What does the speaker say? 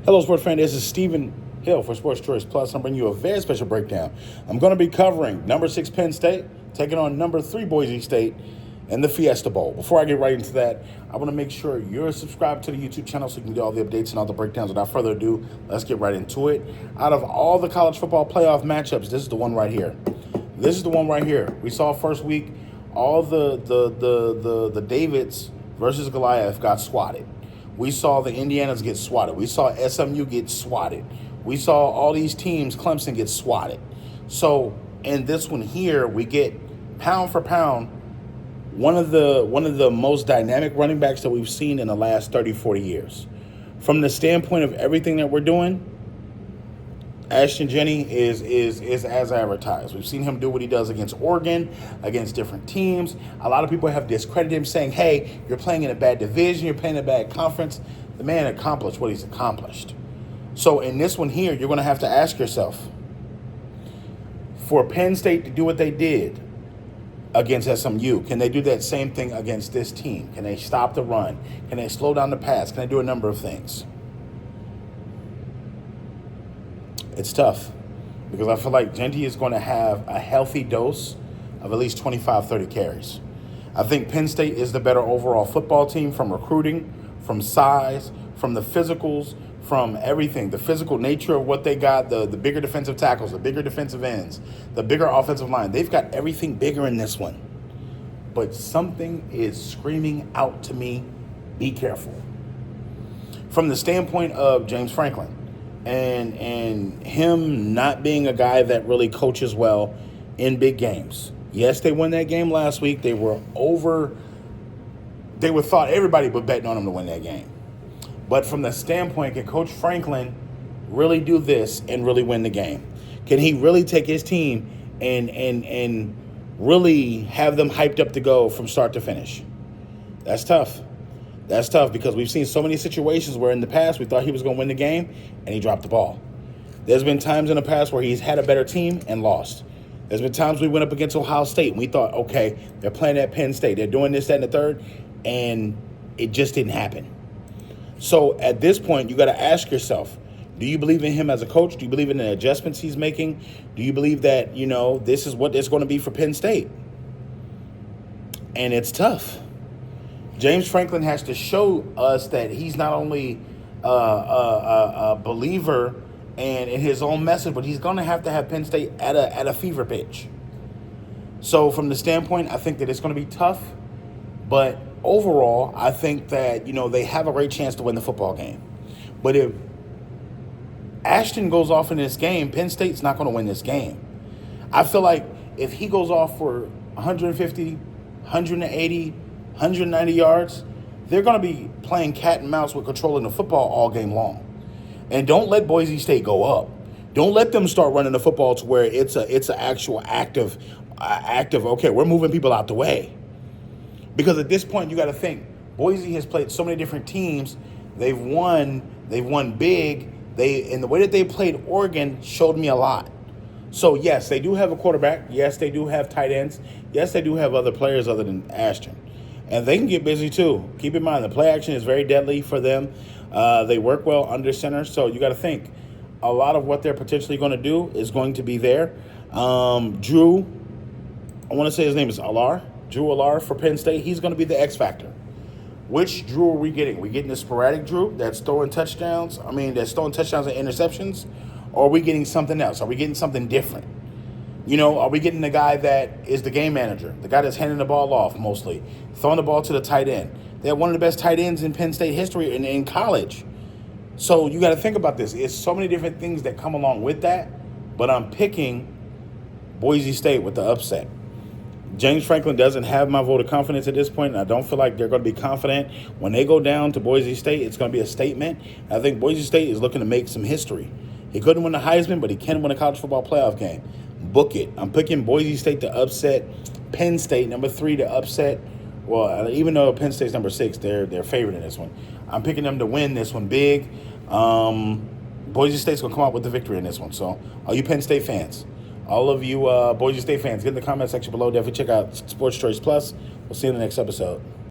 Hello, sports fan. This is Stephen Hill for Sports Choice Plus. I'm bringing you a very special breakdown. I'm going to be covering number 6 Penn State taking on number 3 Boise State in the Fiesta Bowl. Before I get right into that, I want to make sure you're subscribed to the YouTube channel so you can get all the updates and all the breakdowns. Without further ado, let's get right into it. Out of all the college football playoff matchups, this is the one right here. This is the one right here. We saw first week all the Davids versus Goliath got swatted. We saw the Indianas get swatted. We saw SMU get swatted. We saw all these teams, Clemson, get swatted. So in this one here, we get pound for pound one of the most dynamic running backs that we've seen in the last 30, 40 years. From the standpoint of everything that we're doing, Ashton Jenney is as advertised. We've seen him do what he does against Oregon, against different teams. A lot of people have discredited him, saying, hey, you're playing in a bad division, you're playing in a bad conference. The man accomplished what he's accomplished. So in this one here, you're going to have to ask yourself, for Penn State to do what they did against SMU, can they do that same thing against this team? Can they stop the run? Can they slow down the pass? Can they do a number of things? It's tough because I feel like Genty is going to have a healthy dose of at least 25, 30 carries. I think Penn State is the better overall football team from recruiting, from size, from the physicals, from everything, the physical nature of what they got, the bigger defensive tackles, the bigger defensive ends, the bigger offensive line. They've got everything bigger in this one. But something is screaming out to me, be careful. From the standpoint of James Franklin, and him not being a guy that really coaches well in big games. Yes, they won that game last week. They were thought everybody was betting on them to win that game. But from the standpoint, can Coach Franklin really do this and really win the game? Can he really take his team and really have them hyped up to go from start to finish? That's tough. That's tough because we've seen so many situations where in the past we thought he was going to win the game and he dropped the ball. There's been times in the past where he's had a better team and lost. There's been times we went up against Ohio State and we thought, okay, they're playing at Penn State. They're doing this, that, and the third, and it just didn't happen. So at this point, you got to ask yourself, do you believe in him as a coach? Do you believe in the adjustments he's making? Do you believe that, this is what it's going to be for Penn State? And it's tough. James Franklin has to show us that he's not only a believer and in his own message, but he's going to have Penn State at a fever pitch. So from the standpoint, I think that it's going to be tough. But overall, I think that, they have a great chance to win the football game. But if Ashton goes off in this game, Penn State's not going to win this game. I feel like if he goes off for 150, 180, 190 yards, they're going to be playing cat and mouse with controlling the football all game long. And don't let Boise State go up. Don't let them start running the football to where it's an actual active, okay, we're moving people out the way. Because at this point, you got to think, Boise has played so many different teams. They've won big. And the way that they played Oregon showed me a lot. So, yes, they do have a quarterback. Yes, they do have tight ends. Yes, they do have other players other than Ashton. And they can get busy, too. Keep in mind, the play action is very deadly for them. They work well under center. So you got to think a lot of what they're potentially going to do is going to be there. Drew, I want to say his name is Drew Allar for Penn State. He's going to be the X factor. Which Drew are we getting? We getting the sporadic Drew that's throwing touchdowns? That's throwing touchdowns and interceptions? Or are we getting something else? Are we getting something different? Are we getting the guy that is the game manager, the guy that's handing the ball off mostly, throwing the ball to the tight end? They have one of the best tight ends in Penn State history and in college. So you got to think about this. It's so many different things that come along with that, but I'm picking Boise State with the upset. James Franklin doesn't have my vote of confidence at this point, and I don't feel like they're going to be confident. When they go down to Boise State, it's going to be a statement. I think Boise State is looking to make some history. He couldn't win the Heisman, but he can win a college football playoff game. Book it. I'm picking Boise State to upset Penn State, number 3 to upset. Well, even though Penn State's number 6, they're favored in this one. I'm picking them to win this one big. Boise State's going to come out with the victory in this one. So, all you Penn State fans, all of you Boise State fans, get in the comment section below. Definitely check out Sports Choice Plus. We'll see you in the next episode.